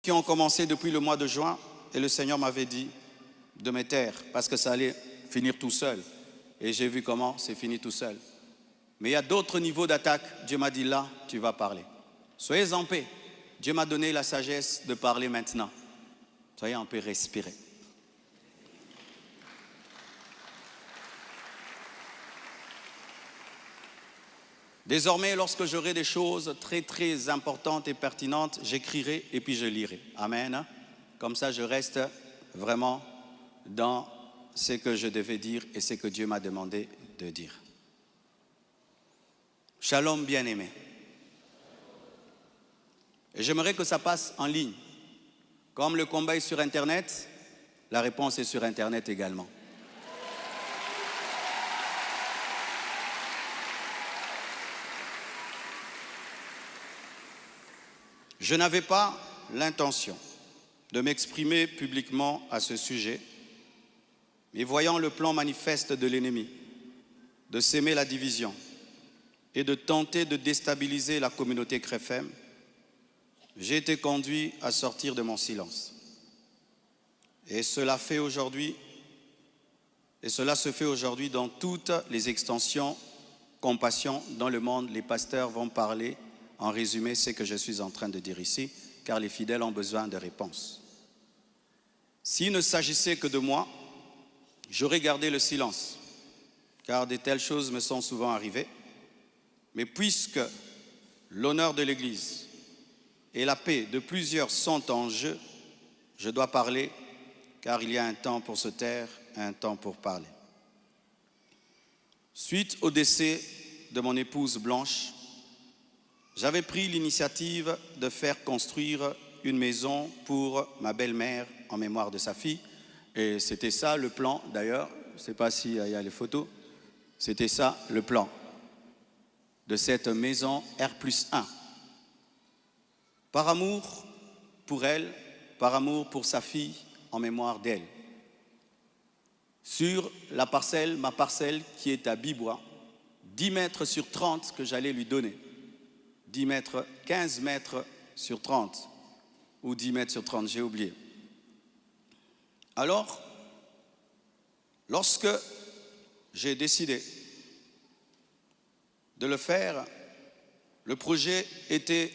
qui ont commencé depuis le mois de juin et le Seigneur m'avait dit de me taire parce que ça allait finir tout seul. Et j'ai vu comment c'est fini tout seul. Mais il y a d'autres niveaux d'attaque. Dieu m'a dit là, tu vas parler. Soyez en paix. Dieu m'a donné la sagesse de parler maintenant. Soyez en paix, respirez. Désormais, lorsque j'aurai des choses très très importantes et pertinentes, j'écrirai et puis je lirai. Amen. Comme ça, je reste vraiment dans ce que je devais dire et ce que Dieu m'a demandé de dire. Shalom bien-aimé. Et j'aimerais que ça passe en ligne. Comme le combat est sur Internet, la réponse est sur Internet également. Je n'avais pas l'intention de m'exprimer publiquement à ce sujet, mais voyant le plan manifeste de l'ennemi, de s'aimer la division et de tenter de déstabiliser la communauté CREFEM, j'ai été conduit à sortir de mon silence. Et cela se fait aujourd'hui dans toutes les extensions compassion dans le monde. Les pasteurs vont parler en résumé ce que je suis en train de dire ici, car les fidèles ont besoin de réponses. S'il ne s'agissait que de moi, j'aurais gardé le silence, car de telles choses me sont souvent arrivées. Mais puisque l'honneur de l'Église et la paix de plusieurs sont en jeu, je dois parler, car il y a un temps pour se taire, un temps pour parler. Suite au décès de mon épouse Blanche, j'avais pris l'initiative de faire construire une maison pour ma belle-mère en mémoire de sa fille. Et c'était ça le plan, d'ailleurs. Je ne sais pas s'il y a les photos. C'était ça le plan de cette maison R+1. Par amour pour elle, par amour pour sa fille, en mémoire d'elle. Sur la parcelle, ma parcelle qui est à Bibois, 10 mètres sur 30 que j'allais lui donner. 10 mètres, 15 mètres sur 30, ou 10 mètres sur 30, j'ai oublié. Alors, lorsque j'ai décidé de le faire, le projet était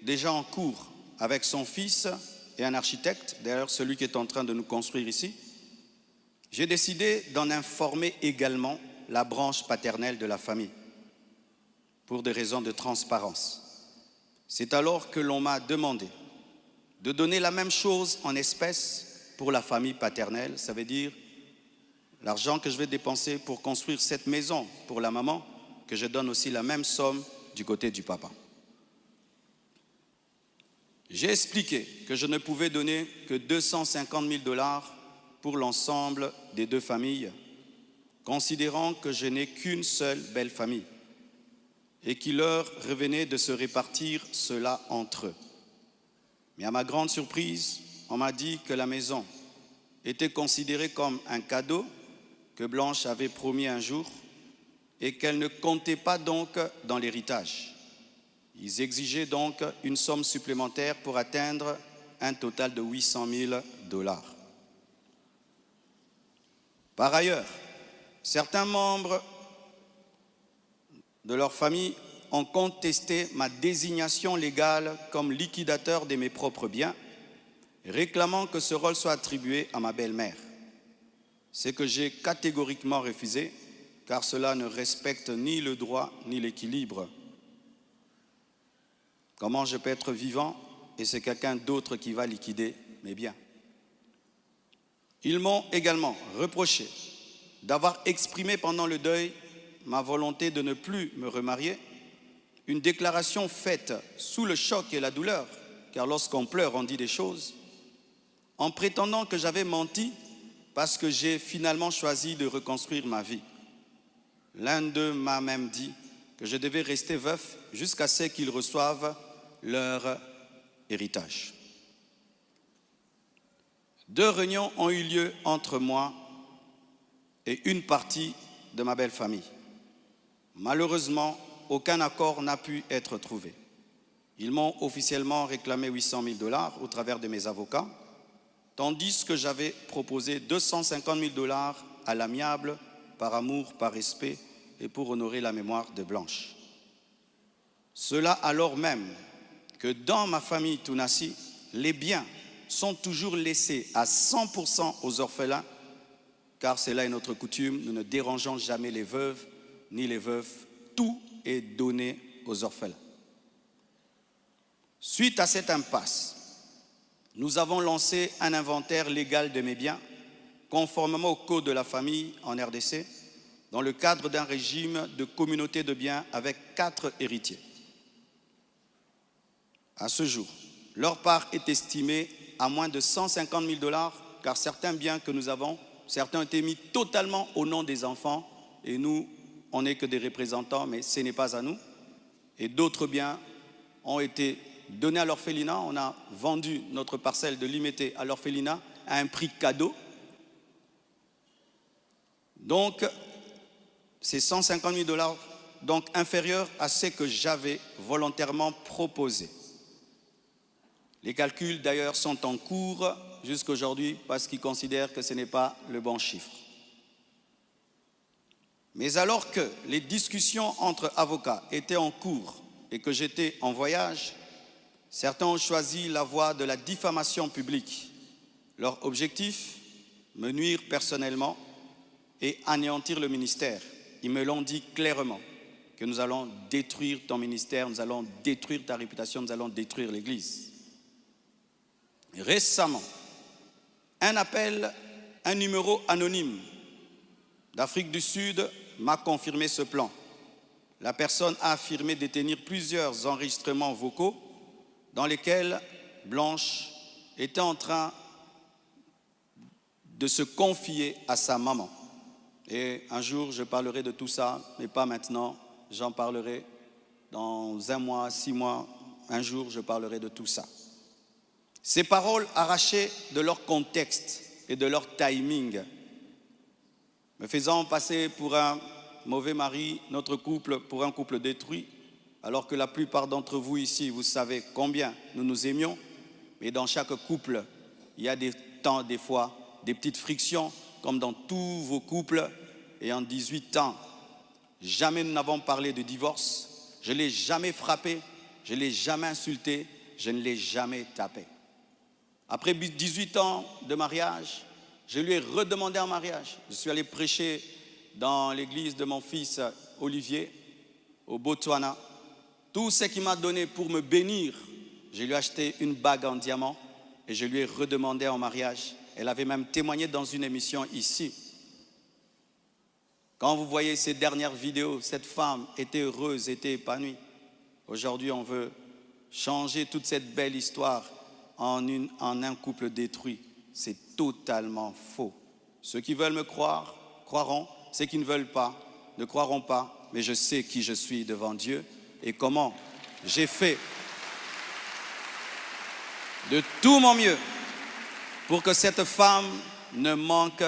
déjà en cours avec son fils et un architecte, d'ailleurs celui qui est en train de nous construire ici. J'ai décidé d'en informer également la branche paternelle de la famille, pour des raisons de transparence. C'est alors que l'on m'a demandé de donner la même chose en espèces pour la famille paternelle. Ça veut dire l'argent que je vais dépenser pour construire cette maison pour la maman, que je donne aussi la même somme du côté du papa. J'ai expliqué que je ne pouvais donner que 250 000 $ pour l'ensemble des deux familles, considérant que je n'ai qu'une seule belle famille et qu'il leur revenait de se répartir cela entre eux. Mais à ma grande surprise, on m'a dit que la maison était considérée comme un cadeau que Blanche avait promis un jour et qu'elle ne comptait pas donc dans l'héritage. Ils exigeaient donc une somme supplémentaire pour atteindre un total de 800 000 $. Par ailleurs, certains membres de leur famille ont contesté ma désignation légale comme liquidateur de mes propres biens, réclamant que ce rôle soit attribué à ma belle-mère. Ce que j'ai catégoriquement refusé, car cela ne respecte ni le droit ni l'équilibre. Comment je peux être vivant et c'est quelqu'un d'autre qui va liquider mes biens? Ils m'ont également reproché d'avoir exprimé pendant le deuil ma volonté de ne plus me remarier, une déclaration faite sous le choc et la douleur, car lorsqu'on pleure, on dit des choses, en prétendant que j'avais menti parce que j'ai finalement choisi de reconstruire ma vie. L'un d'eux m'a même dit que je devais rester veuf jusqu'à ce qu'ils reçoivent leur héritage. 2 réunions ont eu lieu entre moi et une partie de ma belle famille. Malheureusement, aucun accord n'a pu être trouvé. Ils m'ont officiellement réclamé 800 000 $ au travers de mes avocats, tandis que j'avais proposé 250 000 $ à l'amiable, par amour, par respect et pour honorer la mémoire de Blanche. Cela alors même que dans ma famille Tounassi, les biens sont toujours laissés à 100% aux orphelins, car c'est là notre coutume, nous ne dérangeons jamais les veuves ni les veufs, tout est donné aux orphelins. Suite à cette impasse, nous avons lancé un inventaire légal de mes biens, conformément au code de la famille en RDC, dans le cadre d'un régime de communauté de biens avec 4 héritiers. À ce jour, leur part est estimée à moins de 150 000 $, car certains biens que nous avons, certains ont été mis totalement au nom des enfants, et nous, on n'est que des représentants, mais ce n'est pas à nous. Et d'autres biens ont été donnés à l'orphelinat. On a vendu notre parcelle de Limété à l'orphelinat à un prix cadeau. Donc, c'est 150 000 $, donc inférieur à ce que j'avais volontairement proposé. Les calculs d'ailleurs sont en cours jusqu'à aujourd'hui parce qu'ils considèrent que ce n'est pas le bon chiffre. Mais alors que les discussions entre avocats étaient en cours et que j'étais en voyage, certains ont choisi la voie de la diffamation publique. Leur objectif, me nuire personnellement et anéantir le ministère. Ils me l'ont dit clairement, que nous allons détruire ton ministère, nous allons détruire ta réputation, nous allons détruire l'Église. Récemment, un numéro anonyme d'Afrique du Sud m'a confirmé ce plan. La personne a affirmé détenir plusieurs enregistrements vocaux dans lesquels Blanche était en train de se confier à sa maman. Et un jour, je parlerai de tout ça, mais pas maintenant. J'en parlerai dans 1 mois, 6 mois. Un jour, je parlerai de tout ça. Ces paroles arrachées de leur contexte et de leur timing, me faisant passer pour un mauvais mari, notre couple pour un couple détruit, alors que la plupart d'entre vous ici, vous savez combien nous nous aimions, mais dans chaque couple, il y a des temps, des fois, des petites frictions, comme dans tous vos couples. Et en 18 ans, jamais nous n'avons parlé de divorce, je ne l'ai jamais frappé, je ne l'ai jamais insulté, je ne l'ai jamais tapé. Après 18 ans de mariage, je lui ai redemandé en mariage. Je suis allé prêcher dans l'église de mon fils Olivier, au Botswana. Tout ce qu'il m'a donné pour me bénir, je lui ai acheté une bague en diamant et je lui ai redemandé en mariage. Elle avait même témoigné dans une émission ici. Quand vous voyez ces dernières vidéos, cette femme était heureuse, était épanouie. Aujourd'hui, on veut changer toute cette belle histoire en un couple détruit. C'est totalement faux. Ceux qui veulent me croire, croiront. Ceux qui ne veulent pas, ne croiront pas. Mais je sais qui je suis devant Dieu et comment j'ai fait de tout mon mieux pour que cette femme ne manque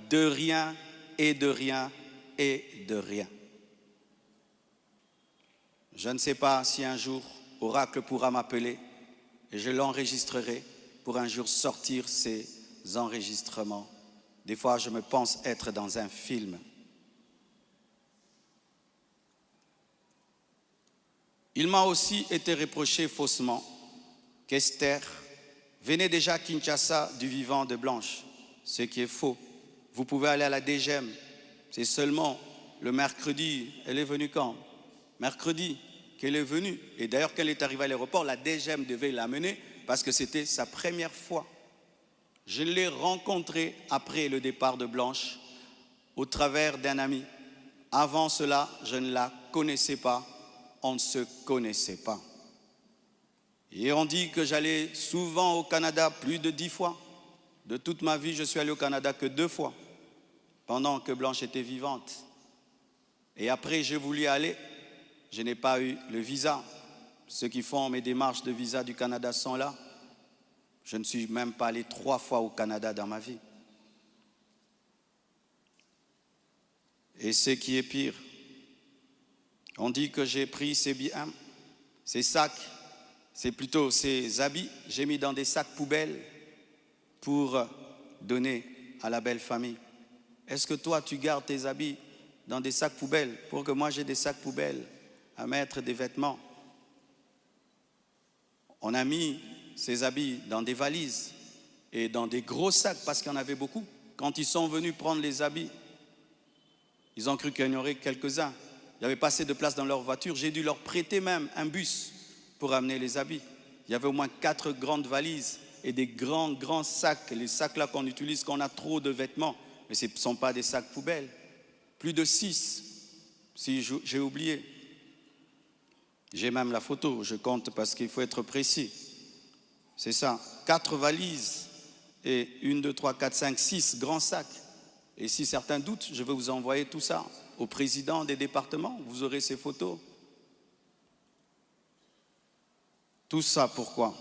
de rien et de rien et de rien. Je ne sais pas si un jour Oracle pourra m'appeler et je l'enregistrerai pour un jour sortir ces enregistrements. Des fois, je me pense être dans un film. Il m'a aussi été reproché faussement qu'Esther venait déjà à Kinshasa du vivant de Blanche, ce qui est faux. Vous pouvez aller à la DGM, c'est seulement le mercredi. Elle est venue quand? Mercredi qu'elle est venue. Et d'ailleurs, quand elle est arrivée à l'aéroport, la DGM devait l'amener parce que c'était sa première fois. Je l'ai rencontrée après le départ de Blanche au travers d'un ami. Avant cela, je ne la connaissais pas. On ne se connaissait pas. Et on dit que j'allais souvent au Canada plus de 10 fois. De toute ma vie, je suis allé au Canada que 2 fois, pendant que Blanche était vivante. Et après, j'ai voulu aller, je n'ai pas eu le visa. Ceux qui font mes démarches de visa du Canada sont là. Je ne suis même pas allé 3 fois au Canada dans ma vie. Et ce qui est pire, on dit que j'ai pris ces biens, ces sacs, c'est plutôt ces habits, j'ai mis dans des sacs poubelles pour donner à la belle famille. Est-ce que toi, tu gardes tes habits dans des sacs poubelles pour que moi j'ai des sacs poubelles à mettre des vêtements? On a mis ces habits dans des valises et dans des gros sacs parce qu'il y en avait beaucoup. Quand ils sont venus prendre les habits, ils ont cru qu'il y en aurait quelques-uns. Il n'y avait pas assez de place dans leur voiture. J'ai dû leur prêter même un bus pour amener les habits. Il y avait au moins 4 grandes valises et des grands sacs. Les sacs là qu'on utilise quand on a trop de vêtements. Mais ce ne sont pas des sacs poubelles. Plus de 6, si j'ai oublié. J'ai même la photo, je compte parce qu'il faut être précis. C'est ça, 4 valises et 1, 2, 3, 4, 5, 6 grands sacs. Et si certains doutent, je vais vous envoyer tout ça au président des départements. Vous aurez ces photos. Tout ça, pourquoi?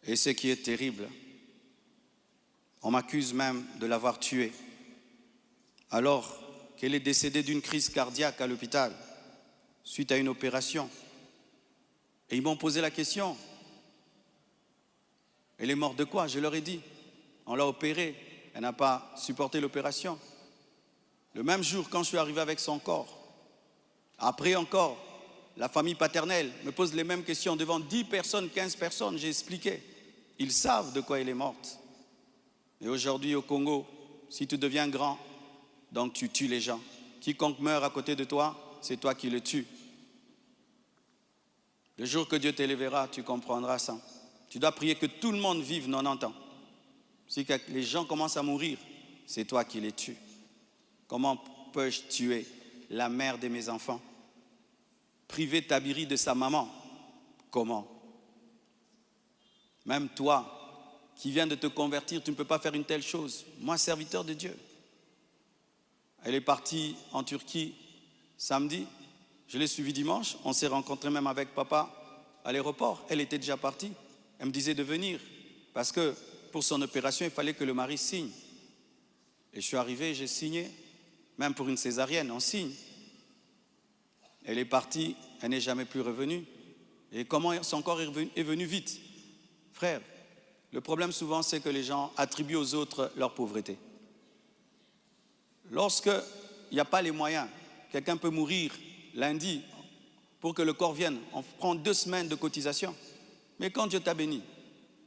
Et ce qui est terrible, on m'accuse même de l'avoir tué, alors qu'elle est décédée d'une crise cardiaque à l'hôpital, suite à une opération. Et ils m'ont posé la question, elle est morte de quoi? Je leur ai dit, on l'a opérée, elle n'a pas supporté l'opération. Le même jour, quand je suis arrivé avec son corps, après encore, la famille paternelle me pose les mêmes questions devant 10 personnes, 15 personnes, j'ai expliqué. Ils savent de quoi elle est morte. Et aujourd'hui au Congo, si tu deviens grand, donc tu tues les gens. Quiconque meurt à côté de toi, c'est toi qui le tues. Le jour que Dieu t'élèvera, tu comprendras ça. Tu dois prier que tout le monde vive 90 ans. Si les gens commencent à mourir, c'est toi qui les tues. Comment peux-je tuer la mère de mes enfants? Priver Tabiri de sa maman? Comment? Même toi, qui viens de te convertir, tu ne peux pas faire une telle chose. Moi, serviteur de Dieu. Elle est partie en Turquie samedi. Je l'ai suivie dimanche. On s'est rencontrés même avec papa à l'aéroport. Elle était déjà partie. Elle me disait de venir parce que pour son opération, il fallait que le mari signe. Et je suis arrivé, j'ai signé. Même pour une césarienne, on signe. Elle est partie, elle n'est jamais plus revenue. Et comment son corps est venu vite? Frère, le problème souvent, c'est que les gens attribuent aux autres leur pauvreté. Lorsqu'il n'y a pas les moyens, quelqu'un peut mourir lundi pour que le corps vienne. On prend 2 semaines de cotisation. Mais quand Dieu t'a béni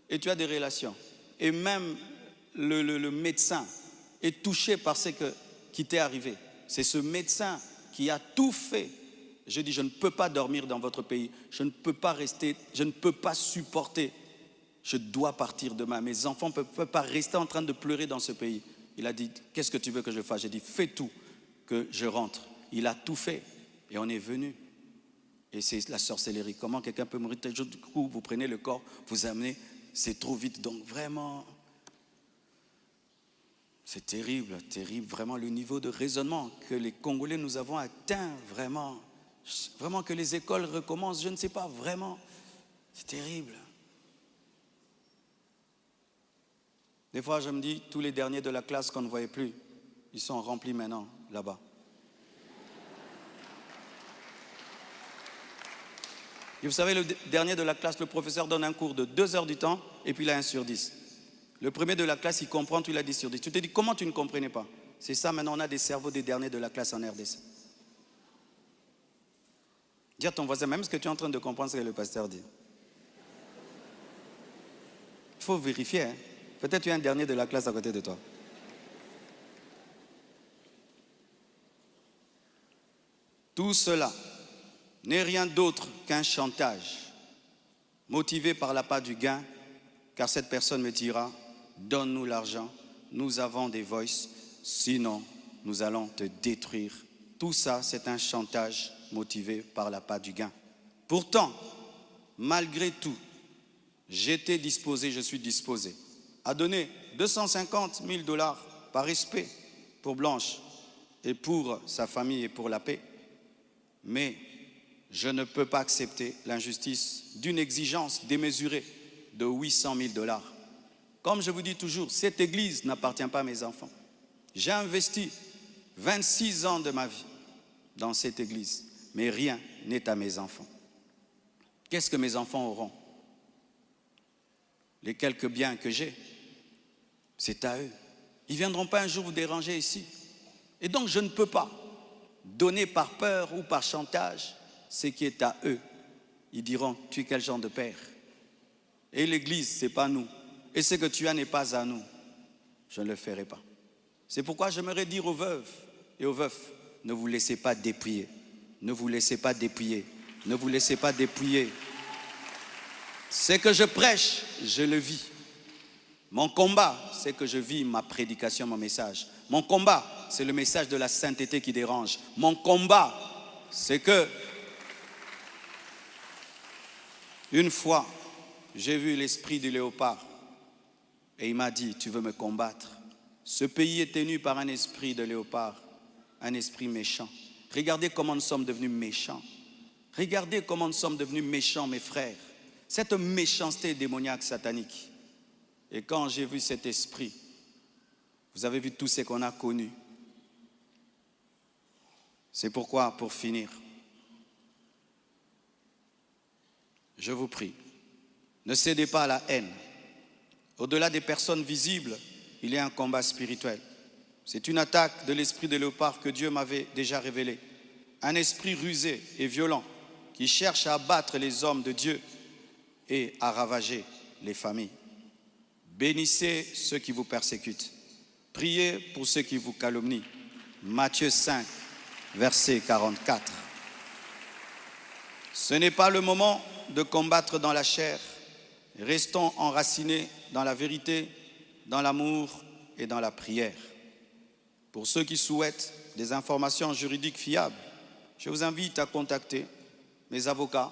et tu as des relations, et même le médecin est touché par ce qui t'est arrivé, c'est ce médecin qui a tout fait. Je dis, je ne peux pas dormir dans votre pays, je ne peux pas rester, je ne peux pas supporter. Je dois partir demain. Mes enfants ne peuvent pas rester en train de pleurer dans ce pays. Il a dit, qu'est-ce que tu veux que je fasse? J'ai dit, fais tout, que je rentre. Il a tout fait et on est venu. Et c'est la sorcellerie. Comment quelqu'un peut mourir tel jour? Du coup, vous prenez le corps, vous amenez, c'est trop vite. Donc vraiment, c'est terrible, terrible. Vraiment le niveau de raisonnement que les Congolais nous avons atteint, vraiment. Vraiment que les écoles recommencent, je ne sais pas, vraiment. C'est terrible. Des fois, je me dis, tous les derniers de la classe qu'on ne voyait plus, ils sont remplis maintenant, là-bas. Et vous savez, le dernier de la classe, le professeur donne un cours de 2 heures du temps, et puis il a 1 sur 10. Le premier de la classe, il comprend, tu l'as 10 sur 10. Tu te dis, comment tu ne comprenais pas? C'est ça, maintenant, on a des cerveaux des derniers de la classe en RDC. Dis à ton voisin, même ce que tu es en train de comprendre, ce que le pasteur dit. Il faut vérifier, hein. Peut-être tu es un dernier de la classe à côté de toi. Tout cela n'est rien d'autre qu'un chantage, motivé par l'appât du gain, car cette personne me dira, donne-nous l'argent, nous avons des voices, sinon nous allons te détruire. Tout ça, c'est un chantage motivé par l'appât du gain. Pourtant, malgré tout, j'étais disposé, je suis disposé à donner 250 000 $ par respect pour Blanche et pour sa famille et pour la paix. Mais je ne peux pas accepter l'injustice d'une exigence démesurée de 800 000 $. Comme je vous dis toujours, cette église n'appartient pas à mes enfants. J'ai investi 26 ans de ma vie dans cette église, mais rien n'est à mes enfants. Qu'est-ce que mes enfants auront? Les quelques biens que j'ai, c'est à eux. Ils ne viendront pas un jour vous déranger ici. Et donc je ne peux pas donner par peur ou par chantage ce qui est à eux. Ils diront, tu es quel genre de père? Et l'église, ce n'est pas nous. Et ce que tu as n'est pas à nous. Je ne le ferai pas. C'est pourquoi j'aimerais dire aux veuves et aux veufs, ne vous laissez pas dépouiller. Ne vous laissez pas dépouiller. Ne vous laissez pas dépouiller. Ce que je prêche, je le vis. Mon combat, c'est que je vis ma prédication, mon message. Mon combat, c'est le message de la sainteté qui dérange. Mon combat, c'est que une fois, j'ai vu l'esprit du léopard et il m'a dit, tu veux me combattre? Ce pays est tenu par un esprit de léopard, un esprit méchant. Regardez comment nous sommes devenus méchants. Regardez comment nous sommes devenus méchants, mes frères. Cette méchanceté démoniaque satanique. Et quand j'ai vu cet esprit, vous avez vu tout ce qu'on a connu. C'est pourquoi, pour finir, je vous prie, ne cédez pas à la haine. Au-delà des personnes visibles, il y a un combat spirituel. C'est une attaque de l'esprit de léopard que Dieu m'avait déjà révélé. Un esprit rusé et violent qui cherche à abattre les hommes de Dieu et à ravager les familles. Bénissez ceux qui vous persécutent. Priez pour ceux qui vous calomnient. Matthieu 5, verset 44. Ce n'est pas le moment de combattre dans la chair. Restons enracinés dans la vérité, dans l'amour et dans la prière. Pour ceux qui souhaitent des informations juridiques fiables, je vous invite à contacter mes avocats,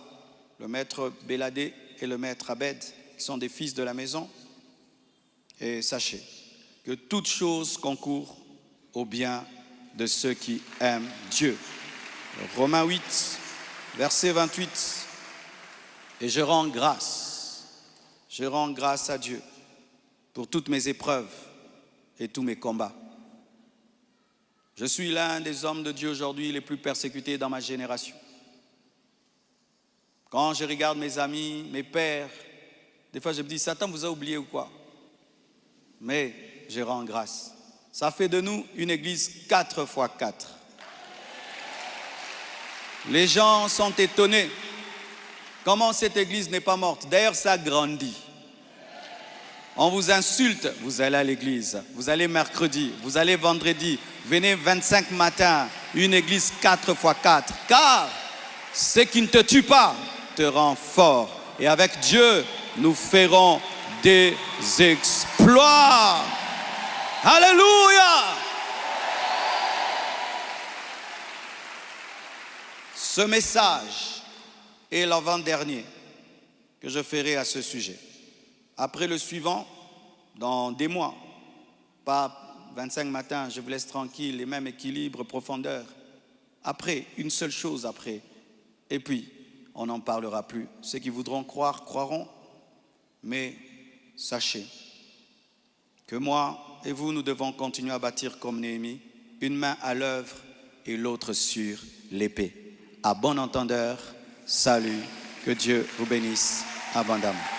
le maître Béladé et le maître Abed, qui sont des fils de la maison. Et sachez que toute chose concourt au bien de ceux qui aiment Dieu. Romains 8, verset 28. Et je rends grâce à Dieu pour toutes mes épreuves et tous mes combats. Je suis l'un des hommes de Dieu aujourd'hui les plus persécutés dans ma génération. Quand je regarde mes amis, mes pères, des fois je me dis, Satan vous a oublié ou quoi? Mais je rends grâce. Ça fait de nous une église 4x4. Les gens sont étonnés. Comment cette église n'est pas morte? D'ailleurs, ça grandit. On vous insulte, vous allez à l'église. Vous allez mercredi, vous allez vendredi. Venez 25 matins, une église 4x4. Car ce qui ne te tue pas te rend fort. Et avec Dieu, nous ferons des exploits. Alléluia! Ce message est l'avant-dernier que je ferai à ce sujet. Après le suivant, dans des mois, pas 25 matins, je vous laisse tranquille, les mêmes équilibres, profondeur. Après, une seule chose après. Et puis, on n'en parlera plus. Ceux qui voudront croire, croiront. Mais sachez que moi et vous, nous devons continuer à bâtir comme Néhémie, une main à l'œuvre et l'autre sur l'épée. À bon entendeur, salut, que Dieu vous bénisse abondamment.